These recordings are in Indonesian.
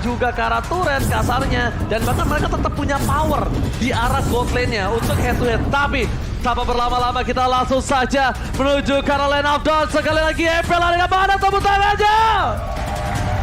juga ke arah turret kasarnya. Dan bahkan mereka tetap punya power di arah gold lane-nya untuk head to head. Tapi tanpa berlama-lama kita langsung saja menuju ke arah lane of dawn. Sekali lagi MPL Arena mana tepuk tangan aja.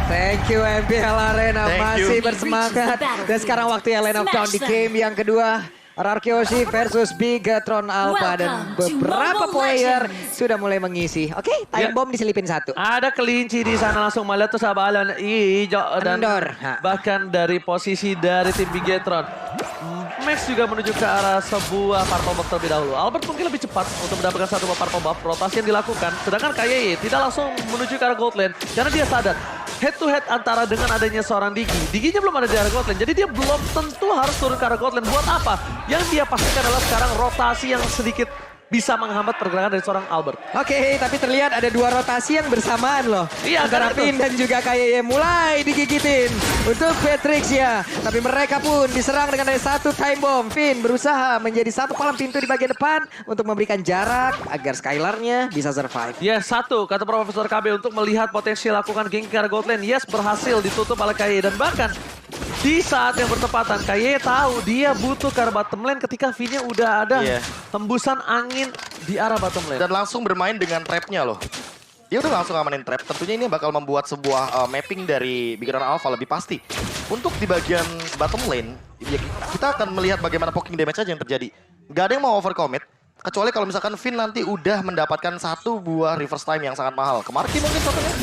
Thank you MPL Arena masih bersemangat. Dan sekarang waktunya Lane of Dawn di game yang kedua. Rarkyoshi versus Bigatron Alpha dan beberapa player sudah mulai mengisi. Oke, time bomb diselipin satu. Ada kelinci di sana langsung melihat tuh Sabalan hijau dan Endor. bahkan dari posisi dari tim Bigatron. Max juga menuju ke arah sebuah purple buff terlebih dahulu. Albert mungkin lebih cepat untuk mendapatkan satu purple buff. Rotasi yang dilakukan. Sedangkan KYY tidak langsung menuju ke arah gold lane. Karena dia sadar head to head antara dengan adanya seorang Digi. Diginya belum ada di arah gold lane. Jadi dia belum tentu harus turun ke arah gold lane. Buat apa? Yang dia pastikan adalah sekarang rotasi yang sedikit bisa menghambat pergerakan dari seorang Albert. Oke, tapi terlihat ada dua rotasi yang bersamaan loh. Iya, antara Finn dan juga KYY mulai digigitin untuk Patrix ya. Tapi mereka pun diserang dengan ada satu time bomb. Finn berusaha menjadi satu palang pintu di bagian depan untuk memberikan jarak agar Skylar-nya bisa survive. Yes, satu kata Profesor KB untuk melihat potensi lakukan gank ke arah gold lane. Yes, berhasil ditutup oleh KYY dan bahkan di saat yang bertepatan KYY tahu dia butuh ke arah bottom lane ketika Finn-nya udah ada hembusan angin di arah bottom lane. Dan langsung bermain dengan trap-nya loh. Dia udah langsung ngamanin trap. Tentunya ini bakal membuat sebuah mapping dari Bigatron Alpha lebih pasti. Untuk di bagian bottom lane, ya kita akan melihat bagaimana poking damage aja yang terjadi. Gak ada yang mau overcommit. Kecuali kalau misalkan Finn nanti udah mendapatkan satu buah reverse time yang sangat mahal. Kemarki mungkin contohnya.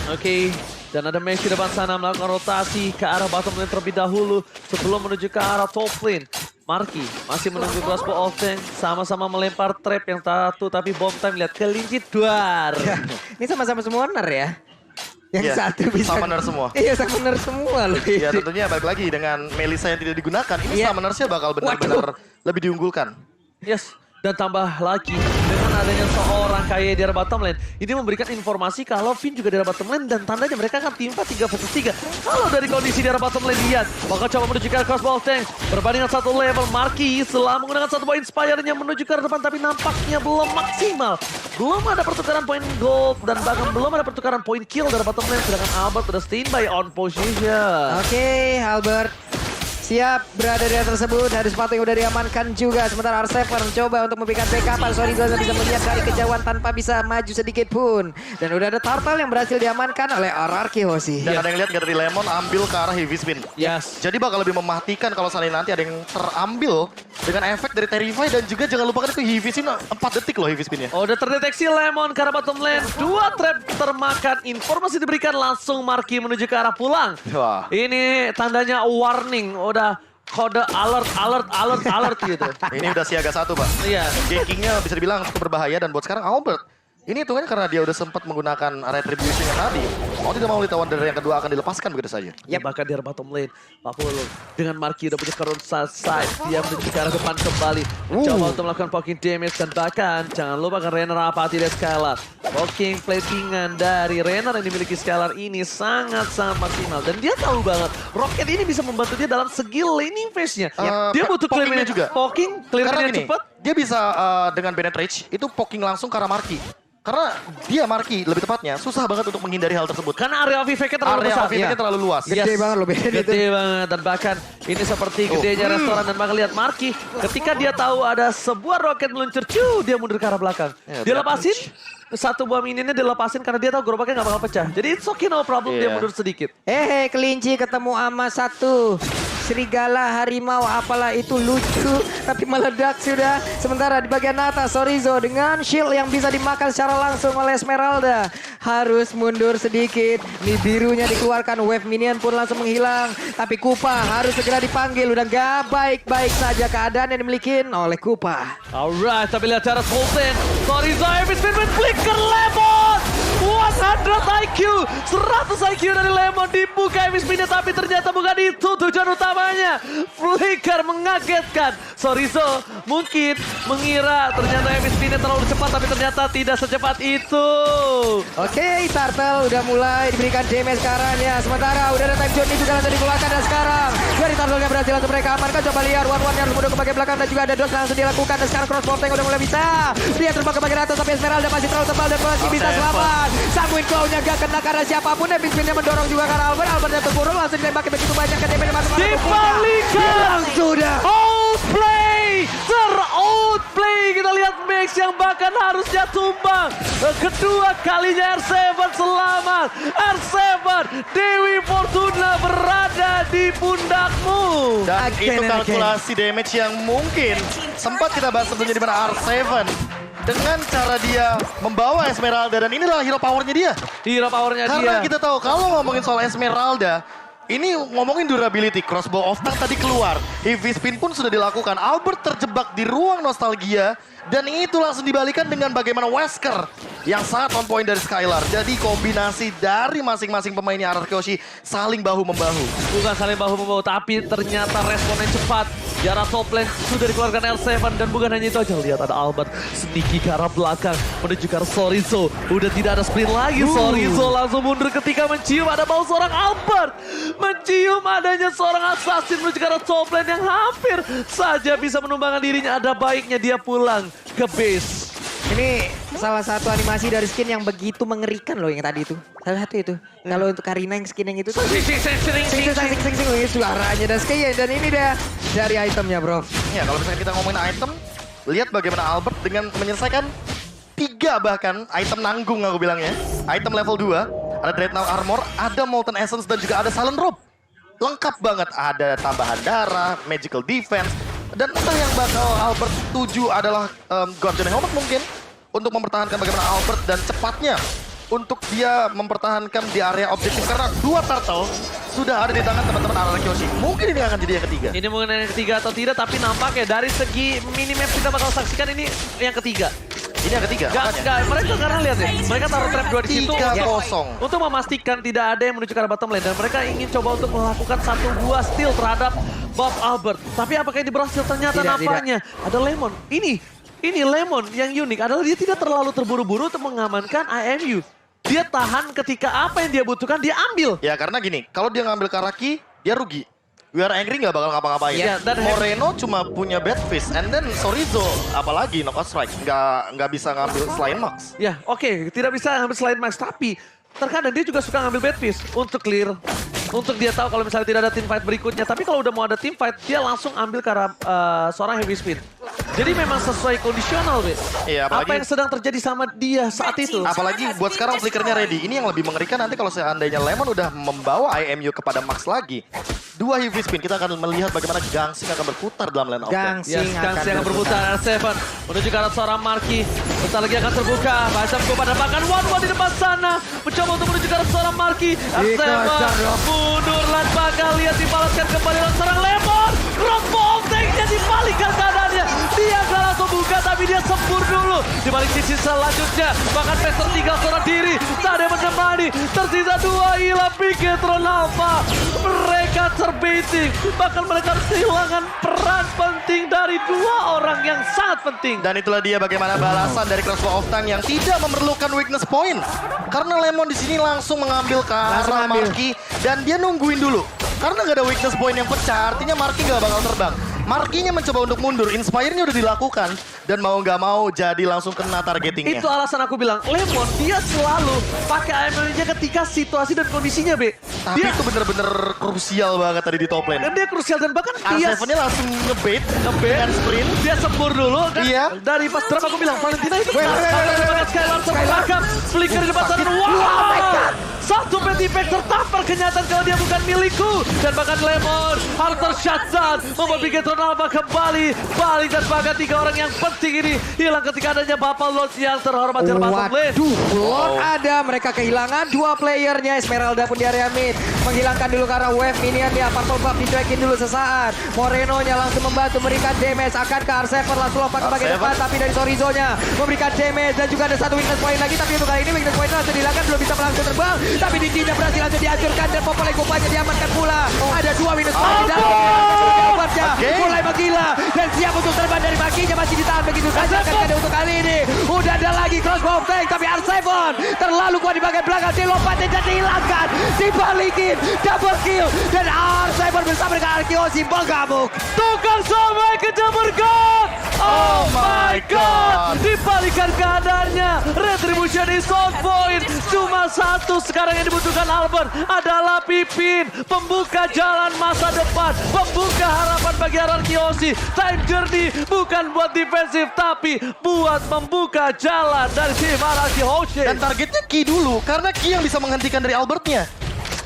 Oke, dan ada Mesh di depan sana melakukan rotasi ke arah bottom lane terlebih dahulu sebelum menuju ke arah top lane. Marki masih menunggu crossbow of tank, sama-sama melempar trap yang satu tapi bomb time lihat kelinci duar. Ini sama-sama summoner ya. Yang Iya, satu bisa summoner semua. Iya, summoner semua loh. Ya tentunya balik lagi dengan Melissa yang tidak digunakan. Ini summonersnya bakal benar-benar lebih diunggulkan. Yes, dan tambah lagi dengan adanya seorang KYY di arah bottom lane, ini memberikan informasi kalau Finn juga di arah bottom lane dan tandanya mereka akan timpa 3 versus 3. Kalau dari kondisi di arah bottom lane lihat, bakal coba menuju ke arah crossbow tank. Berbandingan satu level, Marki setelah menggunakan satu poin inspire-nya menuju ke arah depan tapi nampaknya belum maksimal. Belum ada pertukaran poin gold dan bahkan belum ada pertukaran poin kill dari bottom lane. Sedangkan Albert sudah standby on position. Oke, Albert siap berada di area tersebut. Ada sepatu yang udah diamankan juga. Sementara R7 mencoba untuk memberikan backupan. Sorizo bisa melihat dari kejauhan tanpa bisa maju sedikit pun. Dan udah ada Turtle yang berhasil diamankan oleh Rarkyoshi. Dan ada yang lihat dari Lemon ambil ke arah heavy spin. Yes. Jadi bakal lebih mematikan kalau seandainya nanti ada yang terambil dengan efek dari Terrify dan juga jangan lupakan itu heavy spin 4 detik loh heavy spinnya. Oh, udah terdeteksi Lemon ke arah bottom lane. 2 trap termakan. Informasi diberikan langsung Marki menuju ke arah pulang. Wah. Ini tandanya warning. Udah kode alert gitu. Ini udah siaga 1 Pak. Iya. Gankingnya bisa dibilang cukup berbahaya dan buat sekarang Albert. Ini hitungannya karena dia udah sempat menggunakan retribution yang tadi. Mau tidak mau Lita Wonder yang kedua akan dilepaskan begitu saja. Ya bahkan di arah bottom lane. Papul dengan Marki udah punya current side. Dia menuju ke arah depan kembali. Coba untuk melakukan poking damage dan bahkan jangan lupa kan Renner apa tidak Skylar. Poking platingan dari Renner yang dimiliki Skylar ini sangat-sangat maksimal. Dan dia tahu banget Rocket ini bisa membantu dia dalam segi laning phase-nya. Dia butuh pokingnya clear juga. Poking, clear Karena yang gini, cepat. dia bisa dengan Bennett Rage itu poking langsung ke arah Marki. Karena dia Marki lebih tepatnya susah banget untuk menghindari hal tersebut. Karena area of effect-nya terlalu Area besar. of effect-nya terlalu luas. Gede banget loh Bennett itu. Gede banget dan bahkan ini seperti gedenya restoran dan bahkan lihat Marki ketika dia tahu ada sebuah roket meluncur dia mundur ke arah belakang. Ya, Dia lepasin satu buah minionnya dilepasin karena dia tahu gerobaknya nggak bakal pecah. Jadi it's okay no problem dia mundur sedikit. Kelinci ketemu sama satu serigala harimau, apalah itu lucu tapi meledak sudah. Sementara di bagian atas Sorizo dengan shield yang bisa dimakan secara langsung oleh Esmeralda harus mundur sedikit. Nih birunya dikeluarkan, wave minion pun langsung menghilang. Tapi Kupa harus segera dipanggil, udah gak baik-baik saja keadaan yang dimiliki oleh Kupa. Alright, tapi lihat cara Sultan. Sorizo habis spin flicker Lemon. 100 IQ, 100 IQ dari Lemon dibuka habis spinnya tapi ternyata bukan itu tujuan utamanya. Flicker mengagetkan. Sorizo mungkin mengira ternyata habis spinnya terlalu cepat tapi ternyata tidak secepat itu. Oke, Turtle udah mulai diberikan damage ke arahnya. Sementara udah ada time journey juga langsung dikeluarkan dan sekarang Dari Tardolnya berhasil langsung mereka amankan. Coba lihat one-one yang mudah ke bagian belakang dan juga ada dos langsung dilakukan. Dan sekarang crossbow tank udah mulai bisa. Dia terbang ke bagian atas tapi Esmeralda masih terlalu tebal dan masih bisa selamat. Sangguin claw-nya gak kena karena siapapun. Epic Spin-nya mendorong juga karena Albert. Albert yang terkurung langsung ditembaki begitu banyak ke damage masuk. Dibalikan. Sudah. Outplay, ter-outplay. Kita lihat Max yang bahkan harusnya tumbang. Kedua kalinya R7 selamat. R7, Dewi Fortuna berada di pundakmu. Dan Again itu and kalkulasi damage yang mungkin sempat kita bahas sebelumnya di mana R7 dengan cara dia membawa Esmeralda dan inilah hero powernya dia. Hero powernya Karena dia. kita tahu kalau ngomongin soal Esmeralda, ini ngomongin durability, crossbow of tank tadi keluar. Heavy spin pun sudah dilakukan. Albert terjebak di ruang nostalgia. Dan itu langsung dibalikan dengan bagaimana Wesker yang sangat on point dari Skylar. Jadi kombinasi dari masing-masing pemainnya RRQ Yoshi saling bahu-membahu. Bukan saling bahu-membahu, tapi ternyata responnya cepat. Di arah top lane sudah dikeluarkan R7 dan bukan hanya itu aja. Lihat ada Albert sneaky ke arah belakang menuju ke arah Sorizo. Udah tidak ada sprint lagi. Sorizo langsung mundur ketika mencium ada bau seorang Albert. Mencium adanya seorang assassin menuju ke arah top lane yang hampir saja bisa menumbangkan dirinya. Ada baiknya dia pulang ke base. Ini salah satu animasi dari skin yang begitu mengerikan loh yang tadi itu. Salah satu itu. Kalau untuk Karina yang skin yang itu. Sing ini suaranya dan skin dan ini dia dari itemnya bro. Ya kalau misalnya kita ngomongin item, lihat bagaimana Albert dengan menyelesaikan 3 bahkan item nanggung aku bilangnya. Item level 2, ada Dreadnought Armor, ada Molten Essence dan juga ada Silent Robe. Lengkap banget, ada tambahan darah, Magical Defense. Dan entah yang bakal Albert tuju adalah Guardian Helmet mungkin untuk mempertahankan bagaimana Albert dan cepatnya untuk dia mempertahankan di area objektif karena 2 turtle sudah ada di tangan teman-teman RRQ Yoshi. Mungkin ini akan jadi yang ketiga. Ini mungkin yang ketiga atau tidak, tapi nampaknya dari segi minimap kita bakal saksikan ini yang ketiga. Ini yang ketiga. Enggak, mereka karena lihat deh, mereka taruh trap 2 di situ 3-0. untuk memastikan tidak ada yang menuju ke arah bottom lane dan mereka ingin coba untuk melakukan 1-2 steal terhadap Bob Albert. Tapi apakah ini berhasil? Ternyata Tidak, nampaknya ada Lemon. Ini Lemon yang unik adalah dia tidak terlalu terburu-buru untuk mengamankan IMU. Dia tahan ketika apa yang dia butuhkan dia ambil. Ya karena gini, kalau dia ngambil Karaki, dia rugi. We are angry nggak bakal ngapa-ngapain. Iya, dan Moreno cuma punya bad fist, and then Sorizo apalagi knockout strike nggak bisa ngambil selain Max. Ya, oke, tidak bisa ngambil selain Max, tapi terkadang dia juga suka ngambil bad fish untuk clear. Untuk dia tahu kalau misalnya tidak ada team fight berikutnya. Tapi kalau udah mau ada team fight, dia langsung ambil ke arah seorang heavy spin. Jadi memang sesuai kondisional, Be. Iya, Apa yang sedang terjadi sama dia saat itu. Apalagi buat sekarang flickernya ready. Ini yang lebih mengerikan nanti kalau seandainya Lemon udah membawa IMU kepada Max lagi. 2 heavy spin, kita akan melihat bagaimana Gangsing akan berputar dalam lane of play. Yes, Gangsing akan berputar. R7 menuju ke arah seorang Marky. Bentar lagi akan terbuka. Macam gue pada bahkan one-one di depan sana. Mencoba untuk menuju ke arah seorang Marky. R7 mundur dan bakal lihat dibalaskan kembali oleh seorang Lemon. Crossbow tanknya dibalikkan keadaannya. Dia gak langsung buka tapi dia sempur dulu. Di balik sisi selanjutnya. Bahkan Pester tinggal seorang diri. Tak ada yang menemani. Tersisa 2 hilang Bigetron Alpha. Mereka terbaiting. Bahkan mereka harus kehilangan peran penting dari 2 orang yang sangat penting. Dan itulah dia bagaimana balasan dari Crossbow of Tank yang tidak memerlukan weakness point. Karena Lemon di sini langsung mengambil ke arah Marky dan dia nungguin dulu. Karena nggak ada weakness point yang pecah, artinya Marky nggak bakal terbang. Marky-nya mencoba untuk mundur, Inspire-nya udah dilakukan. Dan mau nggak mau jadi langsung kena targetingnya. Itu alasan aku bilang, Lemon dia selalu pakai AML-nya ketika situasi dan kondisinya, Be. Tapi Dia, itu bener-bener krusial banget tadi di top lane. dan dia krusial dan bahkan dia R7-nya langsung ngebait dengan sprint. dia sempur dulu kan. Iya. Dari pas drop aku bilang, Valentina itu Skylar Skylar. belakang. Flicker di depan sana. Wow! Satu petty pack tertampar kenyataan kalau dia bukan milikku. Dan bahkan Lemon harus tershutdown. Membuat Bigetron Alpha kembali. Balik dan bahkan 3 orang yang penting ini hilang ketika adanya Bapak Lord yang terhormat di bottom lane. Waduh, Lord ada. Mereka kehilangan 2 playernya. Esmeralda pun di area mid. Menghilangkan dulu karena wave minionnya. Purple buff dicuekin dulu sesaat. Moreno-nya langsung membantu memberikan damage. Akan ke R7 langsung lompat ke bagian depan. Tapi dari Sorizo-nya memberikan damage. Dan juga ada 1 weakness point lagi. Tapi untuk kali ini weakness point langsung dihilangkan. Belum bisa langsung terbang. Tapi dinginnya berhasil langsung dihancurkan. Dan Popol Egopanya diamankan pula. Ada 2 weakness point di dalam. Mulai menggila. Dan siap untuk terbang dari baginya. Masih ditahan begitu saja. Kan untuk kali ini. Udah ada lagi crossbow tank. Tapi R7 terlalu kuat di bagian belakang. Dilompatin dan dihilangkan. Dibalikin. Double kill. Dan R7 Arseven bersama dengan Arkeosi bergabung. Tukang somai kejamur God. Oh my God. Dibalikan keadaannya. Retribution is on point. Cuma satu sekarang yang dibutuhkan Albert adalah Pipin. Pembuka jalan masa depan. Pembuka harapan bagi Arkeosi. Time Journey bukan buat defensif tapi buat membuka jalan dari tim Arkeosi. Dan targetnya Ki dulu, karena Ki yang bisa menghentikan dari Albertnya.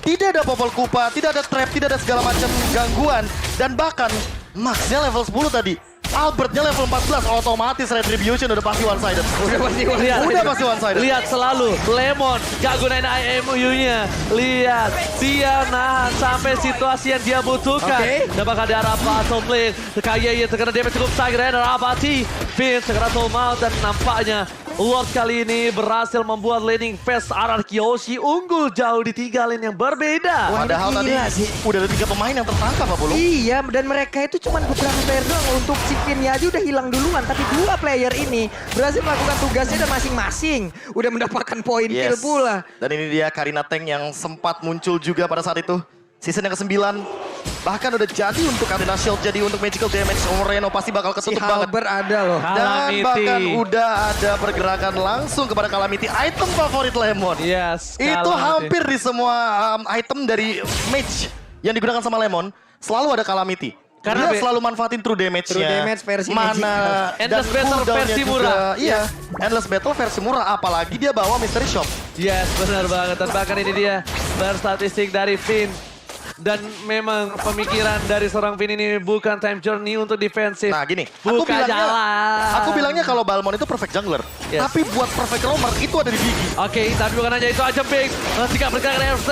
Tidak ada popol kupa, tidak ada trap, tidak ada segala macam gangguan. Dan bahkan Maxnya level 10 tadi. Albertnya level 14, otomatis Retribution udah pasti one-sided. Udah pasti one-sided. Lihat selalu, Lemon gak gunain IMU-nya. Lihat, dia nahan sampai situasi yang dia butuhkan. Dan bakal diarah Battle Lane. Kayaknya terkena damage cukup sakit, Renner Abati. Vince segera soul mount dan nampaknya Lord kali ini berhasil membuat laning phase Arkeosi unggul jauh di 3 lane yang berbeda. Padahal tadi udah ada 3 pemain yang tertangkap, Pak Bulu. Iya, dan mereka itu cuma beberapa player doang. Untuk si Finnya aja udah hilang duluan. Tapi 2 player ini berhasil melakukan tugasnya dan masing-masing udah mendapatkan poin kill pula. Dan ini dia Karina Tank yang sempat muncul juga pada saat itu. Season yang ke-9. Bahkan udah jadi untuk Karina Shield, jadi untuk magical damage. Reno pasti bakal ketutup banget. Albert ada loh. Dan bahkan udah ada pergerakan langsung kepada Calamity. Item favorit Lemon. Yes, Itu hampir di semua item dari mage yang digunakan sama Lemon. Selalu ada Calamity. Karena dia selalu manfaatin true damage-nya. True damage versi mana Endless Battle versi murah. Iya, Endless Battle versi murah. Apalagi dia bawa Mystery Shop. Yes, benar banget. Dan bahkan ini dia berstatistik dari Finn. Dan memang pemikiran dari seorang Finn ini bukan time journey untuk defensif. Nah gini, buka jalan. Aku bilangnya kalau Balmon itu perfect jungler. Yes. Tapi buat perfect roamer itu ada di Biggie. Oke, tapi bukan hanya itu aja, Big. Jika bergerak R7.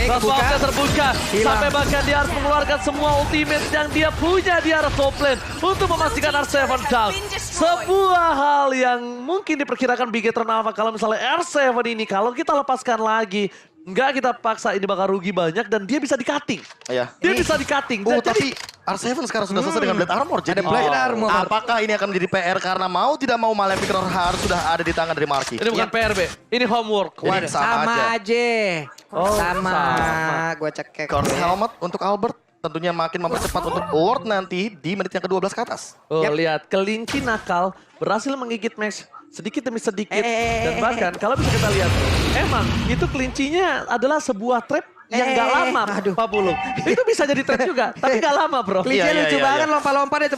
Crosswalknya terbuka. Sampai bahkan dia harus mengeluarkan semua ultimate yang dia punya di arah top lane. Untuk memastikan R7 down. Sebuah hal yang mungkin diperkirakan Biggie Eternal kalau misalnya R7 ini kalau kita lepaskan lagi. Enggak, kita paksa ini bakal rugi banyak dan dia bisa di-cutting. Iya. Dia bisa di-cutting. Tapi R7 sekarang sudah selesai dengan Blade Armor. Jadi Blade Armor. Apakah ini akan menjadi PR karena mau tidak mau Malefic Roar harus sudah ada di tangan dari Marky. Ini bukan PRB, ini homework. Jadi sama aja. Sama. Gua cek. Curse Helmet untuk Albert tentunya makin mempercepat untuk Lord nanti di menit yang ke-12 ke atas. Oh, lihat, kelinci nakal berhasil menggigit Max sedikit demi sedikit. Dan bahkan kalau bisa kita lihat, emang itu kelincinya adalah sebuah trap yang gak lama, Pak Bulung. Itu bisa jadi trap juga, tapi gak lama, bro. Kelincinya lucu banget, lompat-lompat itu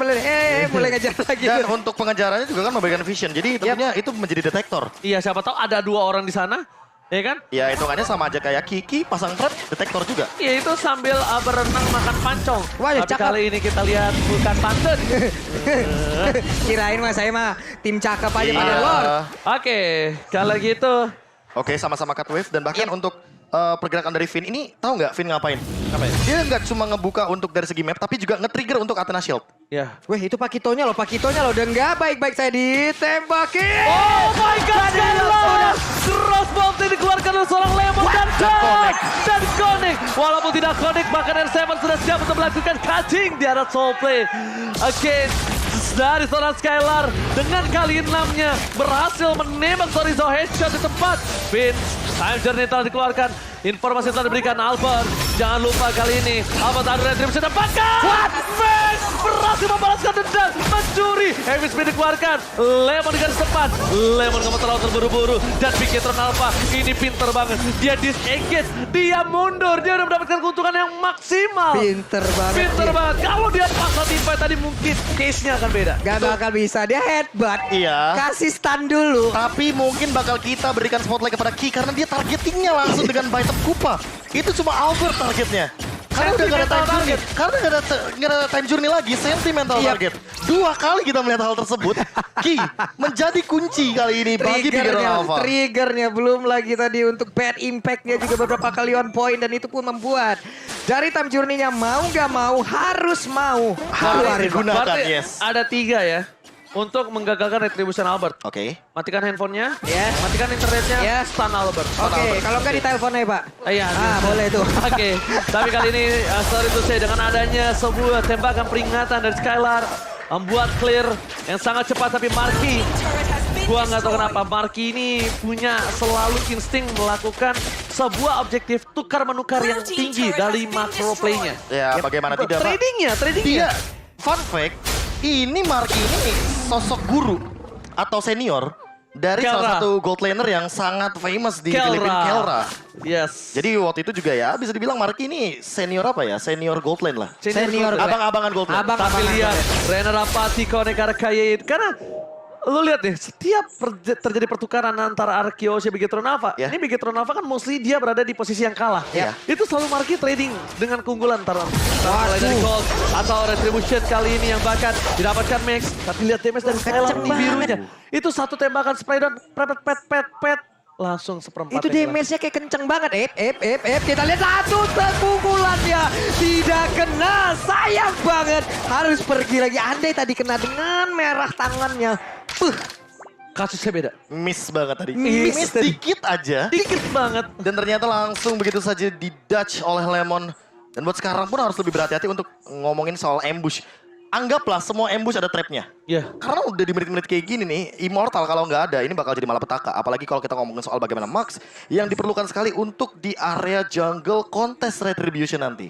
mulai ngejar lagi. Dan untuk pengejarannya juga kan memberikan vision, jadi tentunya itu menjadi detektor. Iya, siapa tahu ada 2 orang di sana. Ya kan? Ya hitungannya sama aja kayak Kiki pasang trap detektor juga. Iya itu sambil berenang makan pancong. Wah, tapi cakep. kali ini kita lihat bukan pantun. Kirain mah saya mah tim cakep aja pada Lord. Oke, kalau gitu. Oke, sama-sama cut wave dan bahkan untuk pergerakan dari Finn ini tahu nggak Finn ngapain? Dia nggak cuma ngebuka untuk dari segi map tapi juga nge-trigger untuk Athena Shield. Ya. Weh itu Pakitonya loh udah nggak baik-baik saya ditembakin. Oh my God, Skylar! Crossbow dikeluarkan oleh seorang Lemon dan connect. Walaupun tidak connect, bahkan R7 sudah siap untuk melakukan cutting di arah soul play. Oke, dari seorang Skylar dengan kali 6-nya berhasil menembak Chorizo headshot di tempat. Finn, time journey telah dikeluarkan. Informasi telah diberikan Albert. Jangan lupa kali ini Albert ada retribusi dapatkan. Finn berhasil membalaskan dendam, mencuri. Heavy speed dikeluarkan. Lemon di garis depan. Lemon nggak mau terlalu terburu-buru. Dan Piketron Alpha ini pinter banget. Dia disengage, dia mundur. Dia udah mendapatkan keuntungan yang maksimal. Pinter banget. Kalau dia paksa teamfight tadi mungkin case-nya akan beda. Gak bakal bisa, dia headbutt. Iya. Kasih stun dulu. Tapi mungkin bakal kita berikan spotlight kepada Ki karena dia targetingnya langsung dengan Bite of Kupa. Itu cuma Albert targetnya. Karena udah gak ada time journey. Karena gak ada time journey lagi, sentimental target. 2 kali kita melihat hal tersebut. Ki menjadi kunci kali ini bagi Piketron Alpha. Triggernya belum lagi tadi untuk bad impact-nya juga beberapa kali on point. Dan itu pun membuat dari time journey-nya mau gak mau, harus digunakan, Berarti yes. ada 3 ya. Untuk menggagalkan retribution Albert. Oke. Matikan handphonenya, Yes. matikan internetnya, Yes. stun Albert. Oke, kalau nggak di teleponnya Pak. Iya. Boleh tuh. Oke, tapi kali ini sorry to say dengan adanya sebuah tembakan peringatan dari Skylar membuat clear yang sangat cepat tapi Marky. Gua nggak tahu kenapa Marky ini punya selalu insting melakukan sebuah objektif tukar-menukar yang tinggi dari macro play-nya. Ya, bagaimana tidak, Pak? Tradingnya. Dia, fun fact, ini Marky ini sosok guru atau senior dari Kelra. salah satu gold laner yang sangat famous di Kelra. Filipina, Kelra. Yes. Jadi waktu itu juga ya bisa dibilang Marky ini senior apa ya? Senior gold lane lah. Senior. Abang-abangan gold lane. Tapi lihat, Renner Apati Konekar Kayaid. Karena lu lihat nih, setiap terjadi pertukaran antara Arkeos dan Bigetron Alpha. Ya. Ini Bigetron Alpha kan mostly dia berada di posisi yang kalah. Ya. Itu selalu Marky trading dengan keunggulan antara mulai dari Gold atau Retribution kali ini yang bahkan didapatkan Max. Tapi lihat damage dari Skylar Kenceng birunya. banget. Itu satu tembakan spray down, pet. Langsung seperempat. Itu yang hilang. damage-nya kayak kenceng banget. Kita lihat satu pukulannya. Tidak kena. Sayang banget. Harus pergi lagi. Andai tadi kena dengan merah tangannya. Kasusnya beda. Miss banget tadi. Miss tadi. Dikit aja. Dikit banget. Dan ternyata langsung begitu saja di-dodge oleh Lemon. Dan buat sekarang pun harus lebih berhati-hati untuk ngomongin soal ambush. Anggaplah semua ambush ada trapnya. Ya. Karena udah di menit-menit kayak gini nih, Immortal kalau nggak ada, ini bakal jadi malapetaka. Apalagi kalau kita ngomongin soal bagaimana Max yang diperlukan sekali untuk di area jungle kontes Retribution nanti.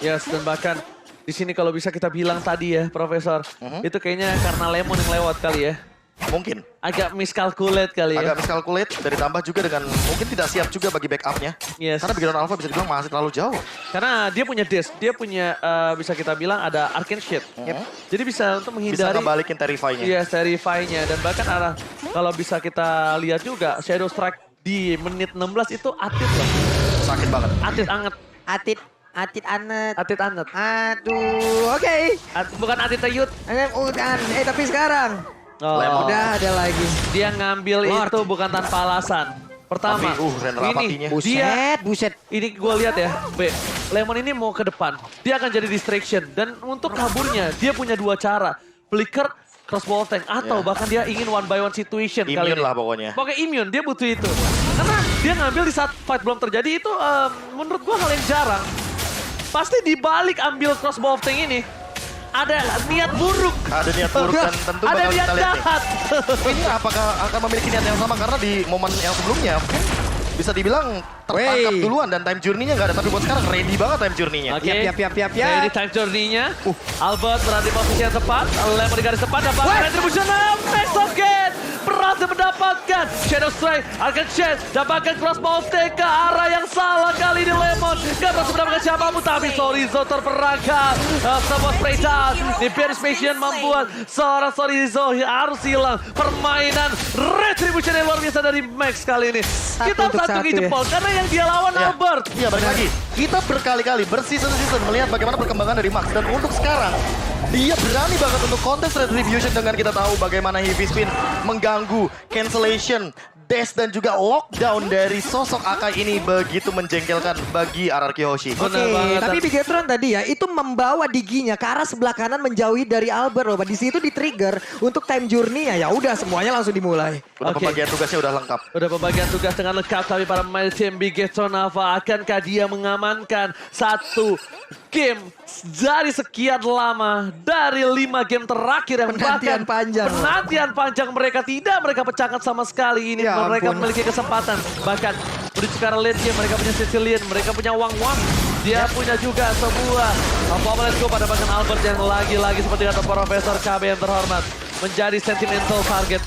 Yes, dan bahkan di sini kalau bisa kita bilang tadi ya, Profesor, itu kayaknya karena Lemon yang lewat kali ya. Mungkin. Agak miscalculate kali ya. Agak miscalculate dan ditambah juga dengan mungkin tidak siap juga bagi backupnya. Yes. Karena Bigetron Alpha bisa dibilang masih terlalu jauh. Karena dia punya dash, dia punya bisa kita bilang ada Arcane Shit. Jadi bisa untuk Bisa menghindari ngebalikin Terrify-nya. iya, Terrify-nya. Dan bahkan kalau bisa kita lihat juga, Shadow Strike di menit 16 itu atit loh. Sakit banget. Atit anget. Atit anet. Atit anget. Aduh, oke. Bukan atit teyut. Udah, tapi sekarang. Oh. Lemon. Udah ada lagi. Dia ngambil Lord. itu bukan tanpa alasan. Pertama, Tapi, Renner Apatinya. dia Buset. ini gue lihat ya, Lemon ini mau ke depan. Dia akan jadi distraction. Dan untuk kaburnya, dia punya dua cara. Flicker, crossbow tank. Atau Ya. bahkan dia ingin one by one situation kali Immune ini. lah pokoknya. Pokoknya immune, dia butuh itu. Karena dia ngambil di saat fight belum terjadi itu menurut gue hal yang jarang. Pasti dibalik ambil crossbow tank ini, ada niat buruk. Ada niat buruk dan tentu Ada bakal niat kita lihat nih. jahat. Ini apakah akan memiliki niat yang sama karena di momen yang sebelumnya bisa dibilang tertangkap Wey. duluan dan time journey-nya nggak ada, tapi buat sekarang ready banget time journey-nya. Oke. Piap. Jadi time journey-nya, Albert berada di posisi yang tepat, Lemon di garis depan, dapat Wait. retribution, Max of Gate berhasil mendapatkan Shadow Strike, akan chance, dapatkan crossbow tank ke arah yang salah kali ini Lemon, gak berhasil mendapatkan siapapun, tapi Sorizo terperangkap, sebuah spray down, Niberius Passion membuat seorang Sorizo harus hilang, permainan retribution yang luar biasa dari Max kali ini. Kita untuk satu satu jempol, karena yang dia lawan Ya. Albert. Iya, balik lagi. Kita berkali-kali berseason-season melihat bagaimana perkembangan dari Max. Dan untuk sekarang, dia berani banget untuk kontes Retribution dengan kita tahu bagaimana Heavy Spin mengganggu, cancellation, dash dan juga lockdown dari sosok Akai ini begitu menjengkelkan bagi RRQ Hoshi. Oke, Benar banget. tapi Bigetron tadi ya itu membawa Diginya ke arah sebelah kanan menjauhi dari Albert loh. Di situ di-trigger untuk time journey ya udah semuanya langsung dimulai. Udah Oke. pembagian tugasnya udah lengkap. Udah pembagian tugas dengan lengkap, tapi para pemain tim Bigetron Alpha akankah dia mengamankan satu game dari sekian lama, dari 5 game terakhir yang Penantian panjang. penantian panjang mereka mereka pecahkan sama sekali ini. Ya Mereka ampun. memiliki kesempatan, bahkan menuju ke arah late game. Mereka punya Sicilian, mereka punya Wang, dia punya juga sebuah let's go pada bahkan Albert yang lagi-lagi seperti kata Profesor KB yang terhormat menjadi sentimental target.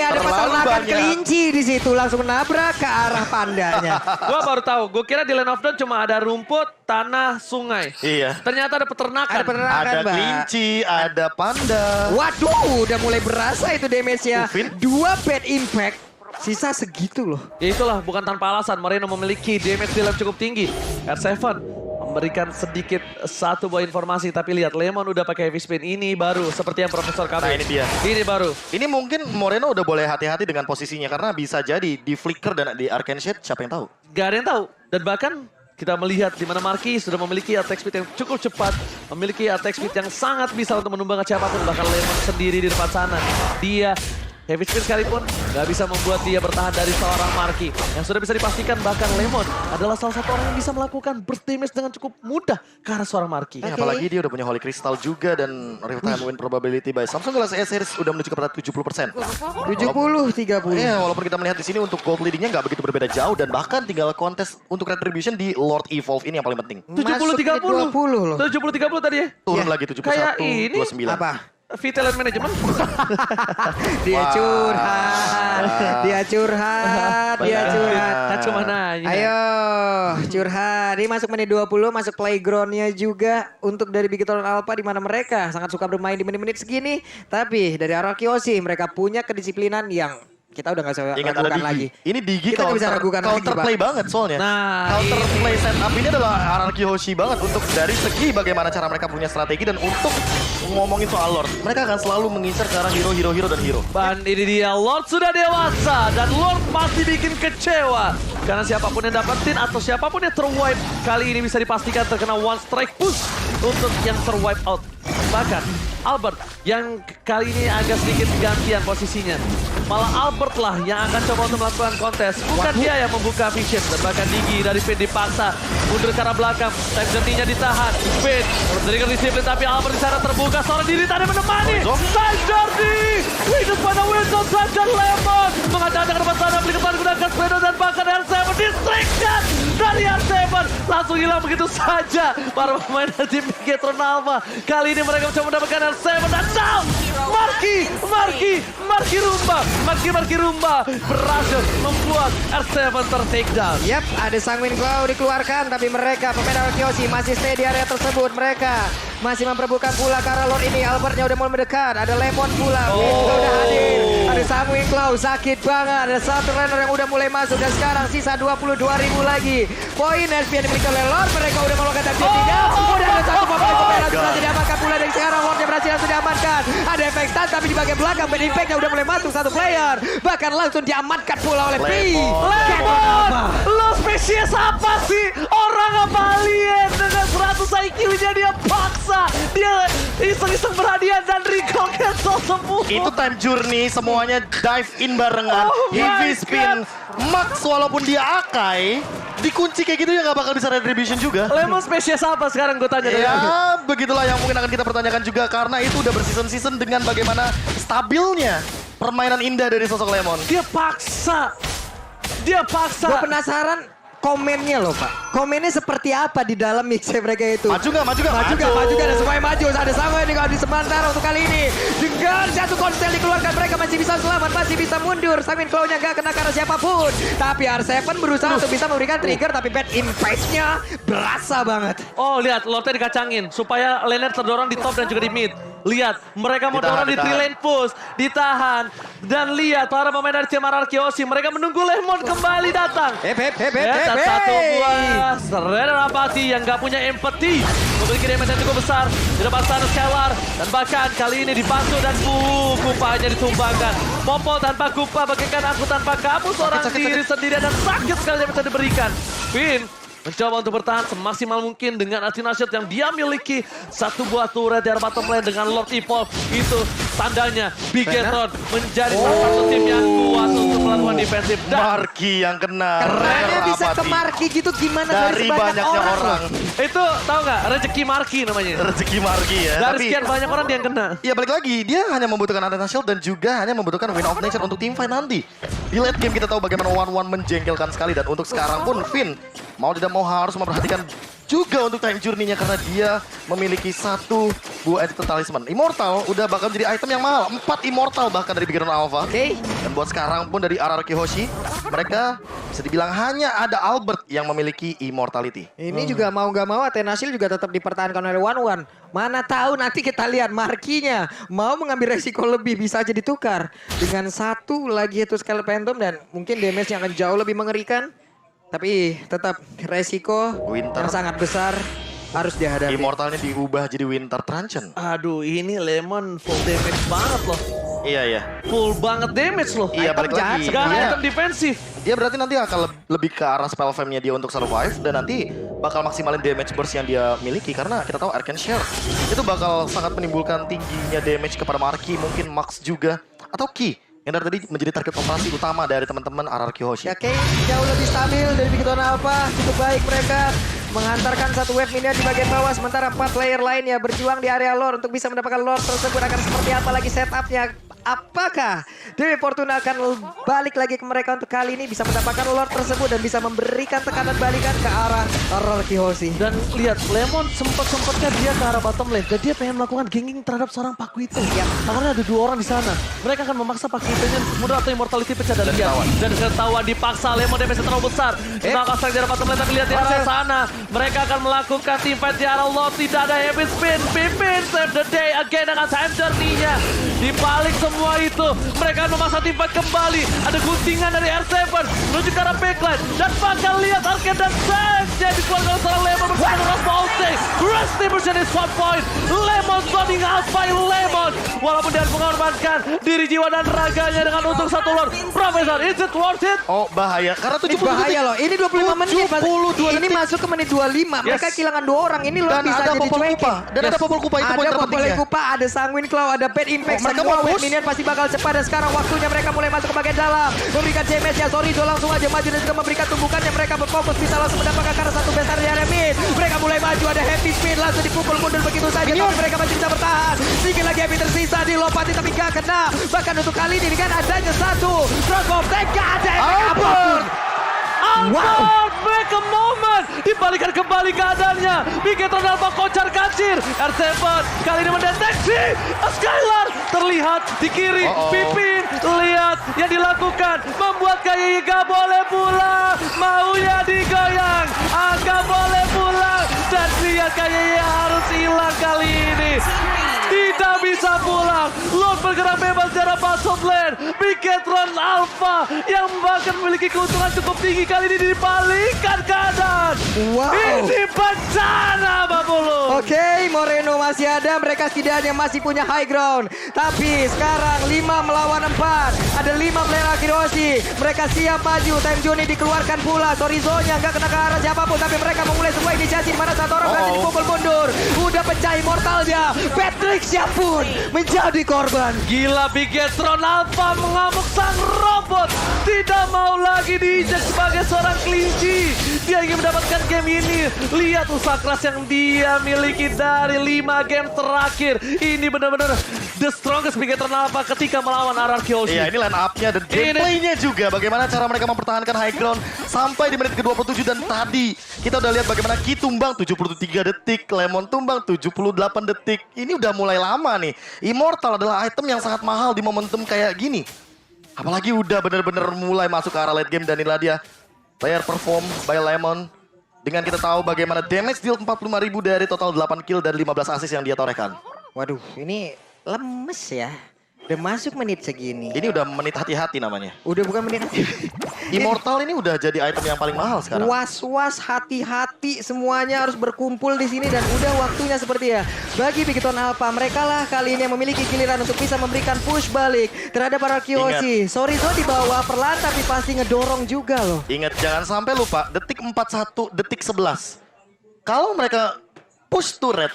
Ada Terlalu peternakan banyak. kelinci di situ langsung nabrak ke arah pandanya. Gua baru tahu, gue kira di Land of Dawn cuma ada rumput, tanah, sungai. Iya. Ternyata ada peternakan. Ada peternakan, Ada Mbak. kelinci, ada panda. Waduh, udah mulai berasa itu damage-nya. Uvin. 2 bad impact. Sisa segitu loh. Ya itulah, bukan tanpa alasan Moreno memiliki damage deal yang cukup tinggi. R7 memberikan sedikit satu buah informasi, tapi lihat Lemon udah pakai heavy spin ini baru seperti yang Profesor KB. Nah, ini dia. Ini baru. Ini mungkin Moreno udah boleh hati-hati dengan posisinya karena bisa jadi di Flicker dan di Arcane Shade, siapa yang tahu? Gak ada yang tahu. Dan bahkan kita melihat di mana Marky sudah memiliki attack speed yang cukup cepat, memiliki attack speed yang sangat bisa untuk menumbangkan siapapun, bahkan Lemon sendiri di depan sana. Dia Heavy Spin sekalipun nggak bisa membuat dia bertahan dari seorang Marky. Yang sudah bisa dipastikan bahkan Lemon adalah salah satu orang yang bisa melakukan burst damage dengan cukup mudah ke arah seorang Marky. Ya, apalagi dia udah punya Holy Crystal juga dan real time win probability by Samsung Galaxy S series udah menuju kepada 70%. 70-30. Ya, walaupun kita melihat di sini untuk gold leadingnya nggak begitu berbeda jauh dan bahkan tinggal kontes untuk Retribution di Lord Evolve ini yang paling penting. 70-30 20 loh. 70-30 tadi ya? Turun Ya. lagi 71, Kayak ini 29. Apa? Talent Management. Dia Wah. curhat, dia curhat, dia Benar. curhat. Kan cuma nanya. Ayo, curhat. Ini masuk menit 20, masuk playgroundnya juga untuk dari Bigetron Alpha di mana mereka sangat suka bermain di menit-menit segini. Tapi dari Arakiosi mereka punya kedisiplinan yang kita udah gak usah Ingat ada ragukan Digi. lagi. Ini Digi Kita nggak bisa ragukan lagi, counter Pak. play banget soalnya. Nah, Counter ini. play setup ini adalah hierarki Hoshi banget untuk dari segi bagaimana cara mereka punya strategi dan untuk ngomongin soal Lord. Mereka akan selalu mengincar ke arah hero dan hero. Dan ini dia, Lord sudah dewasa dan Lord pasti bikin kecewa. Karena siapapun yang dapetin atau siapapun yang terwipe kali ini bisa dipastikan terkena one strike push untuk yang terwipe out. Bahkan Albert yang kali ini agak sedikit gantian posisinya. Malah Albert lah yang akan coba untuk melakukan kontes. Bukan dia yang membuka vision. Dan bahkan Digi dari Finn dipaksa mundur ke arah belakang. Time journey-nya ditahan. Finn memberikan disiplin tapi Albert di sana terbuka. Seorang diri tadi menemani. Time journey. Windows pada Wilson saja Lemon. Mengacak-acak ke depan sana. Beli kembali gunakan Speedo dan bahkan R7 distrikkan dari R7. Langsung hilang begitu saja. Para pemain dari Bigetron Alpha. Kali ini mereka mencoba mendapatkan R7 dan now Marky Rumba berhasil membuat R7 ter-take down. Yap, ada Sanguine Glow dikeluarkan tapi mereka pemain Arakiosi masih stay di area tersebut. Mereka masih memperebutkan pula ke arah Lord ini. Albertnya udah mulai mendekat. Ada Lemon pula. Window udah hadir. Ada Sanguine Glow, sakit banget. Ada satu runner yang udah mulai masuk dan sekarang sisa 22.000 lagi. Poin SP yang dimiliki oleh Lord. Mereka udah melakukan tapi tidak. Udah ada satu pemain yang berhasil diamankan pula dari sekarang. Lordnya berhasil langsung diamankan. Ada efek stun tapi di bagian belakang bad impact-nya udah mulai masuk satu player. Bahkan langsung diamankan pula oleh P. Lemon! Lo spesies apa sih? Orang apa alien dengan 100 IQ-nya dia paksa. Dia iseng-iseng berhadiah dan recall cancel semua. Itu time journey, semuanya dive in barengan. Oh my Heavy spin. Max walaupun dia Akai, dikunci kayak gitu ya nggak bakal bisa retribution juga. Lemon spesies apa sekarang gue tanya dari aku? Ya, begitulah yang mungkin akan kita pertanyakan juga karena itu udah berseason-season dengan bagaimana stabilnya permainan indah dari sosok Lemon. Dia paksa. Gue penasaran komennya loh Pak. Komennya seperti apa di dalam mixnya mereka itu? Maju gak? Maju gak? Ada semuanya maju. Ada Sanguine nih kalau di sementara untuk kali ini. Dengan satu konstel dikeluarkan mereka masih bisa selamat, masih bisa mundur. Sanguine Claw-nya gak kena karena siapapun. Tapi R7 berusaha untuk bisa memberikan trigger tapi bad impact-nya berasa banget. Oh lihat, Lordnya dikacangin supaya laner terdorong di top dan juga di mid. Lihat, mereka mau Ditahan, dorong di ditahan. 3 lane push, ditahan. Dan lihat para pemain dari tim Arakiosi, mereka menunggu Lemon kembali datang. Dan satu buah Serena Rapati yang gak punya empati memiliki damage yang cukup besar di depan sana Scalar dan bahkan kali ini dibantu dan kupanya ditumbangkan. Popo tanpa kupa bagaikan aku tanpa kamu seorang diri sendirian dan sakit sekali yang bisa diberikan. Finn mencoba untuk bertahan semaksimal mungkin dengan Athena Shield yang dia miliki. Satu buah turret di arah bottom lane dengan Lord Evolve. Itu tandanya Bigetron menjadi salah satu tim yang kuat untuk melakukan defensif. Dan Marky yang kena. Kerennya bisa ke Rapati. Marky gitu gimana Dari sebanyak banyaknya orang. itu tahu nggak rezeki Marky namanya. Rezeki Marky ya. Dari sekian banyak orang dia yang kena. Ya balik lagi, dia hanya membutuhkan Athena Shield dan juga hanya membutuhkan Win of Nature untuk team fight nanti. Di late game kita tahu bagaimana 1-1 menjengkelkan sekali dan untuk sekarang pun Finn mau tidak mau harus memperhatikan juga untuk time journey-nya karena dia memiliki satu buah entity talisman. Immortal udah bakal menjadi item yang mahal. 4 Immortal bahkan dari Bigetron Alpha. Oke. Dan buat sekarang pun dari Araraki Hoshi, mereka bisa dibilang hanya ada Albert yang memiliki Immortality. Ini juga mau gak mau Athena Shield juga tetap dipertahankan oleh One. Mana tahu nanti kita lihat Markinya mau mengambil resiko lebih bisa aja ditukar dengan satu lagi itu Scale Phantom dan mungkin damage-nya akan jauh lebih mengerikan. Tapi tetap resiko Winter. yang sangat besar harus dihadapi. Immortalnya diubah jadi Winter Truncheon. Aduh, ini Lemon full damage banget loh. Iya. Full banget damage loh. Iya, Item balik jahat lagi. Sekarang Dia- item defensif. Dia berarti nanti akan lebih ke arah spell fame-nya dia untuk survive dan nanti bakal maksimalin damage burst yang dia miliki karena kita tahu Arcane Share itu bakal sangat menimbulkan tingginya damage kepada Marky, mungkin Max juga atau Ki yang dari tadi menjadi target operasi utama dari teman-teman RRQ Hoshi. Ya Kane jauh lebih stabil dari Bigetron Alpha. Cukup baik mereka menghantarkan satu wave minion di bagian bawah. Sementara 4 player lainnya berjuang di area lore untuk bisa mendapatkan lore tersebut. Akan seperti apa lagi setupnya? Apakah Dewi Fortuna akan balik lagi ke mereka untuk kali ini bisa mendapatkan lore tersebut dan bisa memberikan tekanan balikan ke arah RRQ Hoshi. Dan lihat, Lemon sempat-sempatnya dia ke arah bottom lane. Dan dia pengen melakukan ganging terhadap seorang Pakuito. Ya. Karena ada 2 orang di sana. Mereka akan memaksa Pakuitonya mundur atau immortality pecah dan lihat. Dan ketahuan dipaksa, Lemon damage terlalu besar. Maka di arah bottom lane, tapi lihat di arah sana. Mereka akan melakukan team fight di arah Lord. Tidak ada heavy spin. Pippin save the day again dengan time journey-nya. Di balik semua itu, mereka akan memaksa tim fight kembali. Ada guntingan dari R7 menuju ke arah backline. Dan bakal lihat Arcade dan Sash-nya dikeluarkan oleh seorang Lemon bersama dengan Rosbauste. Rusty version is 1 point. Lemon zoning out by Lemon. Walaupun dia harus mengorbankan diri, jiwa, dan raganya dengan untuk satu lord. Profesor, is it worth it? Oh bahaya, karena Ini 70 bahaya loh. Ini 25 menit. 72 Ini detik. masuk ke menit 25. Mereka Yes. kehilangan 2 orang. Ini loh Dan bisa ada jadi Popol cuekin. Kupa. Dan ada Popol Kupa, itu poin Ada Popol terpentingnya. Kupa, ada Sanguine Claw, ada Bad Impact. Mereka Semua mau wave push. minion pasti bakal cepat. Dan sekarang waktunya mereka mulai masuk ke bagian dalam. Memberikan damage-nya. Sorizo langsung aja maju dan juga memberikan tumbukannya. Mereka berfokus bisa langsung mendapatkan karena satu besar di area mid. Mereka mulai maju. Ada Happy Spin langsung dipukul mundur begitu saja. Tapi mereka masih bisa bertahan. Sedikit lagi Happy tersisa dilopati tapi gak kena. Bahkan untuk kali ini dengan adanya satu Frostbomb. Gak ada efek apapun. Albert, make a moment. Dibalikan kembali keadaannya. Bigetron Alpha kocar kacir. R7 kali ini mendeteksi Skylar. Terlihat di kiri. Pippin, lihat yang dilakukan. Membuat KYY gak boleh pulang. Maunya digoyang. Gak boleh pulang. Dan lihat KYY harus hilang kali ini. Tidak bisa pulang. Lord bergerak bebas dari bottom lane. Bigetron Alpha yang bahkan memiliki keuntungan cukup tinggi kali ini dibalikan keadaan. Wow. Ini bencana, Babulu. Oke, Moreno masih ada. Mereka setidaknya masih punya high ground. Tapi sekarang 5 melawan 4. Ada 5 player Akiroshi. Mereka siap maju. Time Journey dikeluarkan pula. Sorizo-nya nggak kena ke arah siapapun. Tapi mereka memulai sebuah inisiasi di mana satu orang berhasil dipukul mundur. Udah pecah immortalnya. Patrick-nya pun menjadi korban. Gila, Bigetron Alpha mengamuk sang robot. Tidak mau lagi diinjak sebagai seorang kelinci. Dia ingin mendapatkan game ini. Lihat usaha keras yang dia miliki dari 5 game terakhir. Ini benar-benar the strongest Bigetron Alpha ketika melawan RRQ Hoshi. Iya, ini line up-nya dan gameplay-nya juga. Bagaimana cara mereka mempertahankan high ground sampai di menit ke-27. Dan tadi kita udah lihat bagaimana Ki tumbang 73 detik, Lemon tumbang 78 detik. Ini udah mulai lama nih. Immortal adalah item yang sangat mahal di momentum kayak gini. Apalagi udah bener-bener mulai masuk ke arah late game. Dan inilah dia player perform by Lemon. Dengan kita tahu bagaimana damage deal 45.000 dari total 8 kill dan 15 assist yang dia torehkan. Waduh, ini lemes ya. Udah masuk menit segini. Ini udah menit hati-hati namanya. Udah bukan menit. Immortal ini udah jadi item yang paling mahal sekarang. Was-was, hati-hati, semuanya harus berkumpul di sini dan udah waktunya seperti ya. Bagi Bigetron Alpha, mereka lah kali ini yang memiliki giliran untuk bisa memberikan push balik terhadap para Kiyoshi. Sorizo di bawah perlahan tapi pasti ngedorong juga loh. Ingat, jangan sampai lupa detik 41, detik 11. Kalau mereka push turret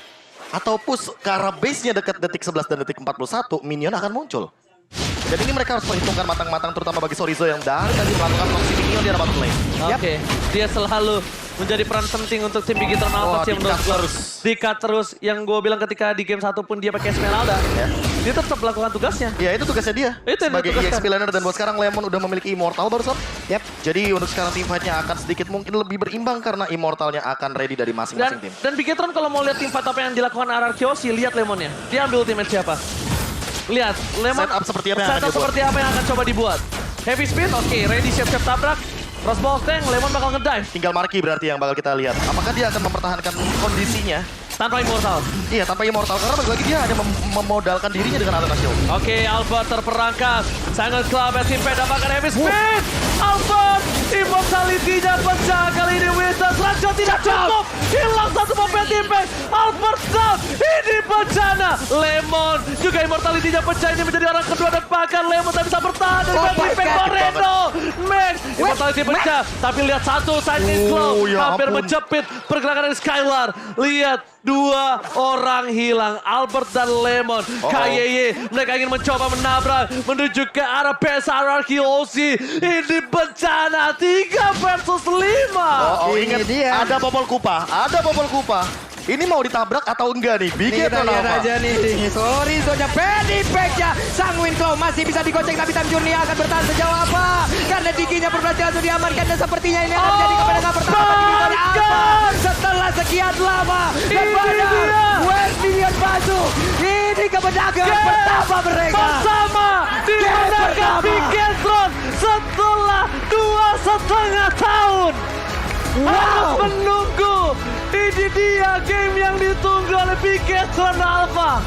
atau push ke arah base-nya dekat detik 11 dan detik 41, minion akan muncul. Dan ini mereka harus perhitungkan matang-matang, terutama bagi Sorizo yang dari tadi melakukan proxy minion di arah bottom lane. Oke, dia selalu menjadi peran penting untuk tim Bigetron Alpha sih menurut gue. Di-cut terus. Yang gue bilang ketika di game 1 pun dia pakai Esmeralda. Ya. Dia tetap melakukan tugasnya. Ya, itu tugasnya dia. Itu yang sebagai ditugaskan. EXP laner, dan buat sekarang Lemon udah memiliki Immortal barusan. Yap. Jadi untuk sekarang team fight-nya akan sedikit mungkin lebih berimbang karena Immortalnya akan ready dari masing-masing tim. Dan Bigetron kalau mau lihat tim fight apa yang dilakukan RRQ Hoshi, lihat Lemonnya. Dia ambil ultimate siapa? Lihat, Lemon Setup seperti apa yang akan setup dibuat. seperti apa yang akan coba dibuat. Heavy spin, oke, ready siap-siap tabrak. Crossbow tank, Lemon bakal ngedive Tinggal Marky berarti yang bakal kita lihat. Apakah dia akan mempertahankan kondisinya? tanpa immortal. Iya, tanpa Immortal. Karena bagi lagi dia hanya memodalkan dirinya dengan Athena Shield. Oke, Albert terperangkap. Sangat club as Impact dapatkan heavy spin. Albert, immortality-nya pecah. Kali ini Witness, Rancho tidak cukup. Hilang satu momen Impact. Albert down. Ini bencana. Lemon juga immortality-nya pecah. Ini menjadi orang kedua dan bahkan Lemon tak bisa bertahan dari Oh Bad my Impact God. Moreno. Max, immortality pecah. Tapi lihat satu side slow. ya Hampir ampun. menjepit pergerakan dari Skylar. Lihat, dua orang hilang. Albert dan Lemon. KYY, mereka ingin mencoba menabrak. Menuju ke arah PSRR Kiyoshi. Ini bencana 3 versus 5. Oh, Ini ingat dia. ada bobol kupa, ada bobol kupa. Ini mau ditabrak atau enggak nih? Ini kita lihat aja nih. Sorry Zonya, Bad Impact-nya. Sang Winclaw masih bisa digocek tapi Tam Jurnia akan bertahan sejauh apa? Karena Diginya berhasil untuk diamankan dan sepertinya ini akan menjadi kemenangan pertama bagi Victoria Alpha. Setelah sekian lama. Dan Ini Badar, dia. West Minion maju. Ini kemenangan pertama mereka. Bersama dimenangkan pertama. Bigetron setelah 2,5 tahun. Harus menunggu. Ini dia game yang ditunggu oleh Bigetron Alpha.